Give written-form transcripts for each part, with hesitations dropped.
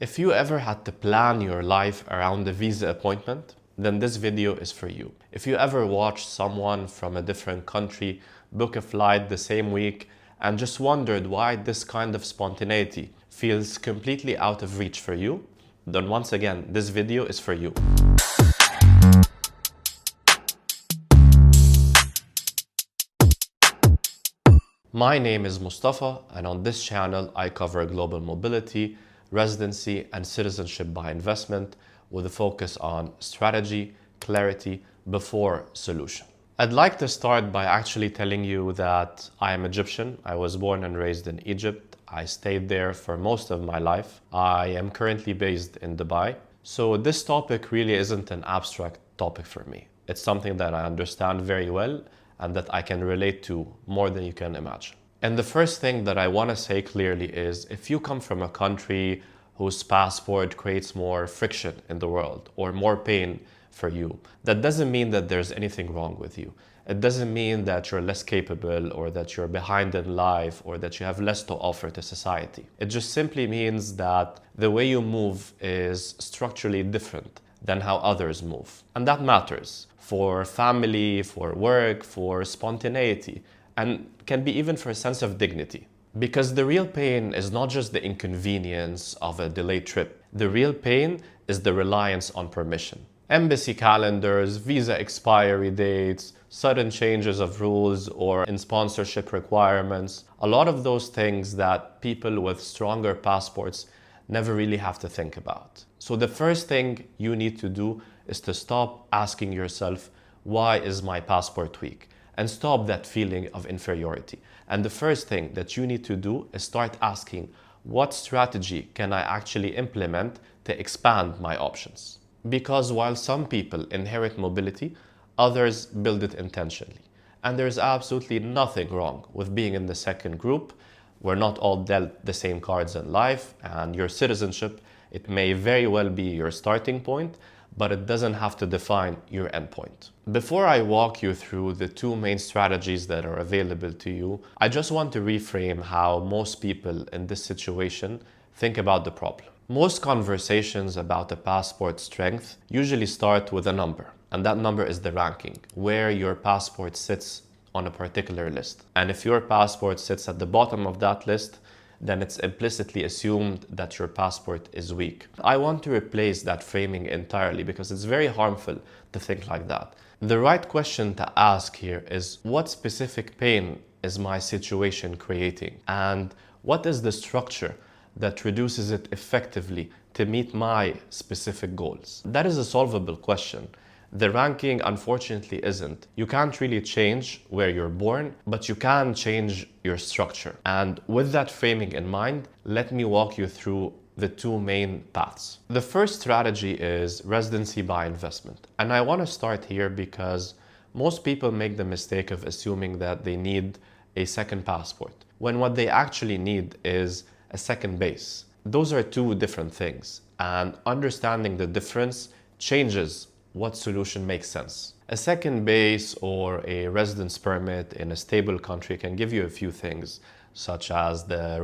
If you ever had to plan your life around a visa appointment, then this video is for you. If you ever watched someone from a different country book a flight the same week and just wondered why this kind of spontaneity feels completely out of reach for you, then once again, this video is for you. My name is Mostafa, and on this channel I cover global mobility, residency and citizenship by investment with a focus on strategy, clarity before solution. I'd like to start by actually telling you that I am Egyptian. I was born and raised in Egypt. I stayed there for most of my life. I am currently based in Dubai. So this topic really isn't an abstract topic for me. It's something that I understand very well and that I can relate to more than you can imagine. And the first thing that I want to say clearly is if you come from a country whose passport creates more friction in the world or more pain for you, that doesn't mean that there's anything wrong with you. It doesn't mean that you're less capable or that you're behind in life or that you have less to offer to society. It just simply means that the way you move is structurally different than how others move. And that matters for family, for work, for spontaneity, and can be even for a sense of dignity. Because the real pain is not just the inconvenience of a delayed trip. The real pain is the reliance on permission. Embassy calendars, visa expiry dates, sudden changes of rules or in sponsorship requirements. A lot of those things that people with stronger passports never really have to think about. So the first thing you need to do is to stop asking yourself, why is my passport weak? And stop that feeling of inferiority. And the first thing that you need to do is start asking, what strategy can I actually implement to expand my options? Because while some people inherit mobility, others build it intentionally. And there's absolutely nothing wrong with being in the second group. We're not all dealt the same cards in life, and your citizenship, it may very well be your starting point, but it doesn't have to define your endpoint. Before I walk you through the two main strategies that are available to you, I just want to reframe how most people in this situation think about the problem. Most conversations about a passport strength usually start with a number, and that number is the ranking, where your passport sits on a particular list. And if your passport sits at the bottom of that list, then it's implicitly assumed that your passport is weak. I want to replace that framing entirely because it's very harmful to think like that. The right question to ask here is, what specific pain is my situation creating? And what is the structure that reduces it effectively to meet my specific goals? That is a solvable question. The ranking, unfortunately, isn't. You can't really change where you're born, but you can change your structure. And with that framing in mind, let me walk you through the two main paths. The first strategy is residency by investment. And I want to start here because most people make the mistake of assuming that they need a second passport, when what they actually need is a second base. Those are two different things, and understanding the difference changes what solution makes sense. A second base or a residence permit in a stable country can give you a few things, such as the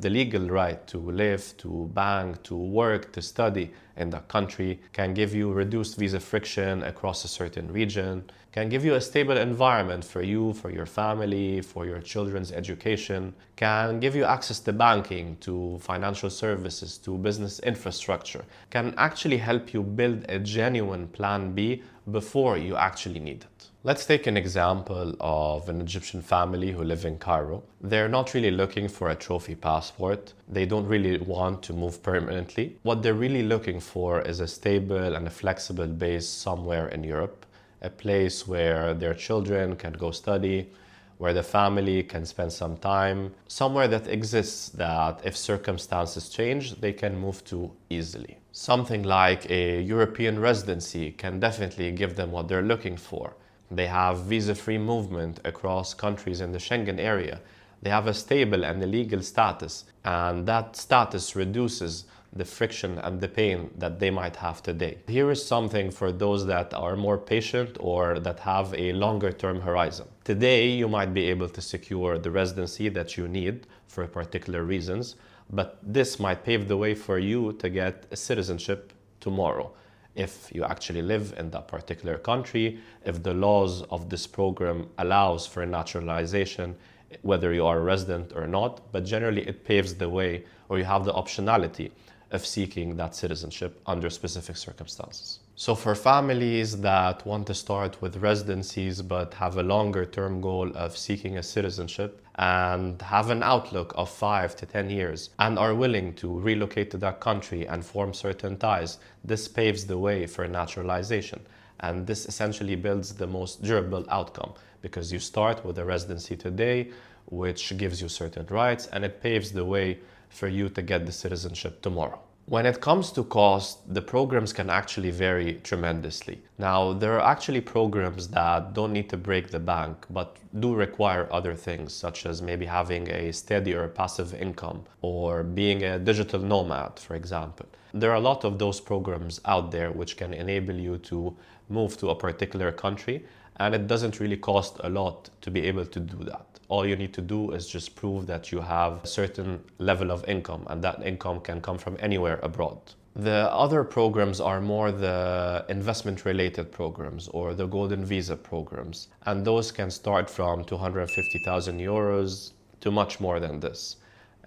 legal right to live, to bank, to work, to study in that country, can give you reduced visa friction across a certain region, can give you a stable environment for you, for your family, for your children's education, can give you access to banking, to financial services, to business infrastructure, can actually help you build a genuine plan B before you actually need it. Let's take an example of an Egyptian family who live in Cairo. They're not really looking for a trophy passport. They don't really want to move permanently. What they're really looking for is a stable and a flexible base somewhere in Europe, a place where their children can go study, where the family can spend some time, somewhere that exists that if circumstances change, they can move to easily. Something like a European residency can definitely give them what they're looking for. They have visa-free movement across countries in the Schengen area. They have a stable and a legal status, and that status reduces the friction and the pain that they might have today. Here is something for those that are more patient or that have a longer term horizon. Today, you might be able to secure the residency that you need for particular reasons, but this might pave the way for you to get a citizenship tomorrow. If you actually live in that particular country, if the laws of this program allows for naturalization, whether you are a resident or not, but generally it paves the way, or you have the optionality of seeking that citizenship under specific circumstances. So for families that want to start with residencies but have a longer term goal of seeking a citizenship and have an outlook of 5 to 10 years and are willing to relocate to that country and form certain ties, this paves the way for naturalization. And this essentially builds the most durable outcome, because you start with a residency today, which gives you certain rights, and it paves the way for you to get the citizenship tomorrow. When it comes to cost, the programs can actually vary tremendously. Now, there are actually programs that don't need to break the bank, but do require other things, such as maybe having a steady or passive income, or being a digital nomad, for example. There are a lot of those programs out there which can enable you to move to a particular country, and it doesn't really cost a lot to be able to do that. All you need to do is just prove that you have a certain level of income, and that income can come from anywhere abroad. The other programs are more the investment-related programs or the golden visa programs, and those can start from 250,000 euros to much more than this.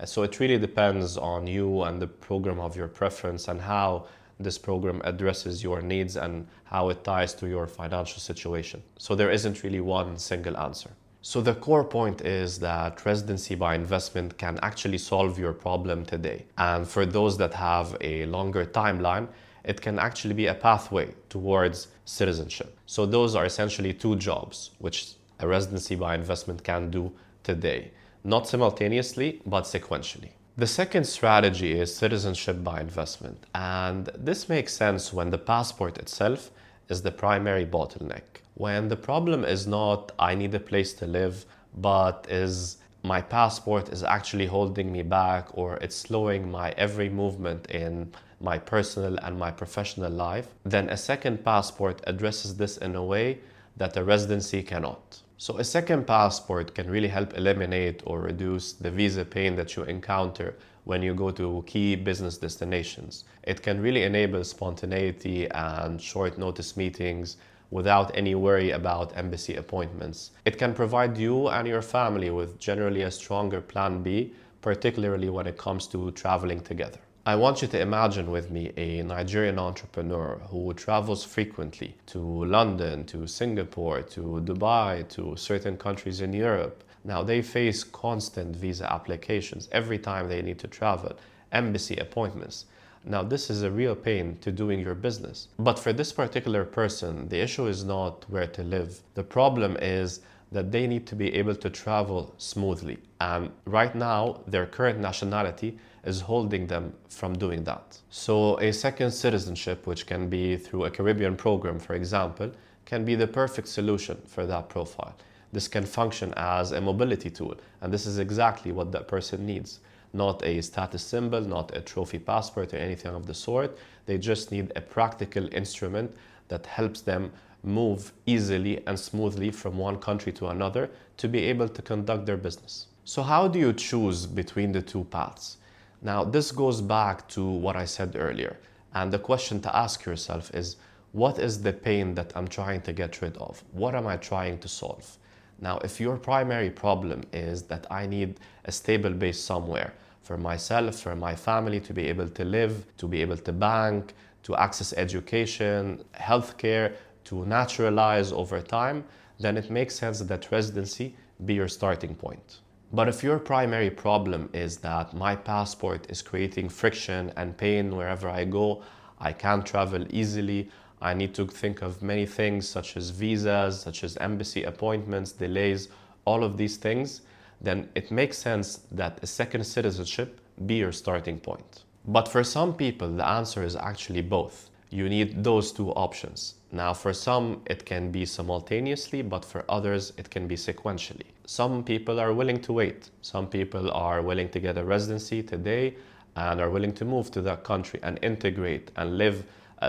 So it really depends on you and the program of your preference and how this program addresses your needs and how it ties to your financial situation. So there isn't really one single answer. So the core point is that residency by investment can actually solve your problem today. And for those that have a longer timeline, it can actually be a pathway towards citizenship. So those are essentially two jobs which a residency by investment can do today. Not simultaneously, but sequentially. The second strategy is citizenship by investment, and this makes sense when the passport itself is the primary bottleneck. When the problem is not I need a place to live, but is my passport is actually holding me back, or it's slowing my every movement in my personal and my professional life, then a second passport addresses this in a way that a residency cannot. So a second passport can really help eliminate or reduce the visa pain that you encounter when you go to key business destinations. It can really enable spontaneity and short notice meetings without any worry about embassy appointments. It can provide you and your family with generally a stronger plan B, particularly when it comes to traveling together. I want you to imagine with me a Nigerian entrepreneur who travels frequently to London, to Singapore, to Dubai, to certain countries in Europe. Now they face constant visa applications every time they need to travel, embassy appointments. Now this is a real pain to doing your business. But for this particular person, the issue is not where to live. The problem is that they need to be able to travel smoothly. And right now, their current nationality is holding them from doing that. So a second citizenship, which can be through a Caribbean program, for example, can be the perfect solution for that profile. This can function as a mobility tool, and this is exactly what that person needs. Not a status symbol, not a trophy passport or anything of the sort. They just need a practical instrument that helps them move easily and smoothly from one country to another to be able to conduct their business. So how do you choose between the two paths? Now, this goes back to what I said earlier. And the question to ask yourself is, what is the pain that I'm trying to get rid of? What am I trying to solve? Now, if your primary problem is that I need a stable base somewhere for myself, for my family to be able to live, to be able to bank, to access education, healthcare, to naturalize over time, then it makes sense that residency be your starting point. But if your primary problem is that my passport is creating friction and pain wherever I go, I can't travel easily, I need to think of many things such as visas, such as embassy appointments, delays, all of these things, then it makes sense that a second citizenship be your starting point. But for some people, the answer is actually both. You need those two options. Now, for some, it can be simultaneously, but for others, it can be sequentially. Some people are willing to wait. Some people are willing to get a residency today and are willing to move to that country and integrate and live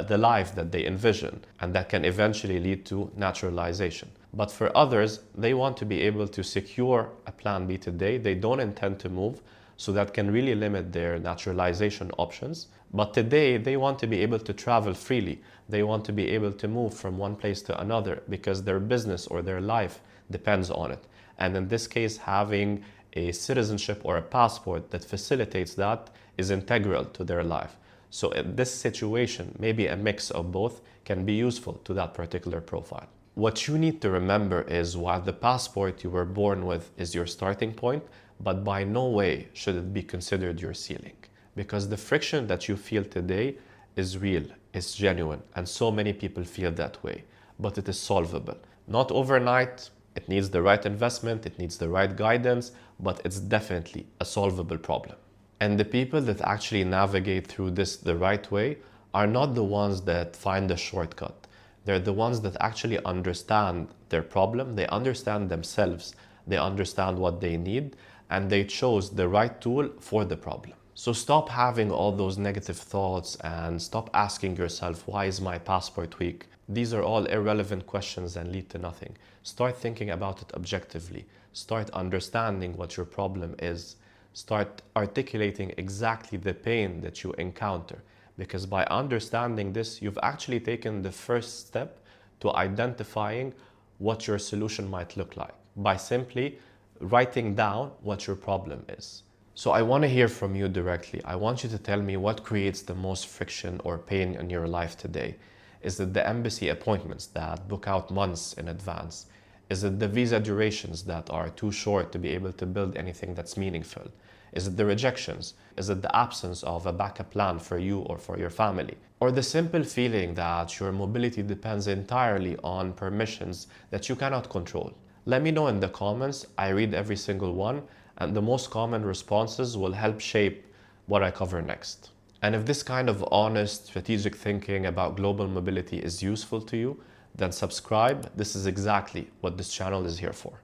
the life that they envision, and that can eventually lead to naturalization. But for others, they want to be able to secure a plan B today. They don't intend to move, So that can really limit their naturalization options. But today, they want to be able to travel freely. They want to be able to move from one place to another because their business or their life depends on it. And in this case, having a citizenship or a passport that facilitates that is integral to their life. So in this situation, maybe a mix of both can be useful to that particular profile. What you need to remember is while the passport you were born with is your starting point, but by no way should it be considered your ceiling. Because the friction that you feel today is real, it's genuine, and so many people feel that way. But it is solvable. Not overnight, it needs the right investment, it needs the right guidance, but it's definitely a solvable problem. And the people that actually navigate through this the right way are not the ones that find a shortcut. They're the ones that actually understand their problem, they understand themselves, they understand what they need, and they chose the right tool for the problem. So stop having all those negative thoughts and stop asking yourself, why is my passport weak? These are all irrelevant questions and lead to nothing. Start thinking about it objectively. Start understanding what your problem is. Start articulating exactly the pain that you encounter. Because by understanding this, you've actually taken the first step to identifying what your solution might look like by simply writing down what your problem is. So I want to hear from you directly. I want you to tell me what creates the most friction or pain in your life today. Is it the embassy appointments that book out months in advance? Is it the visa durations that are too short to be able to build anything that's meaningful? Is it the rejections? Is it the absence of a backup plan for you or for your family? Or the simple feeling that your mobility depends entirely on permissions that you cannot control? Let me know in the comments. I read every single one, and the most common responses will help shape what I cover next. And if this kind of honest, strategic thinking about global mobility is useful to you, then subscribe. This is exactly what this channel is here for.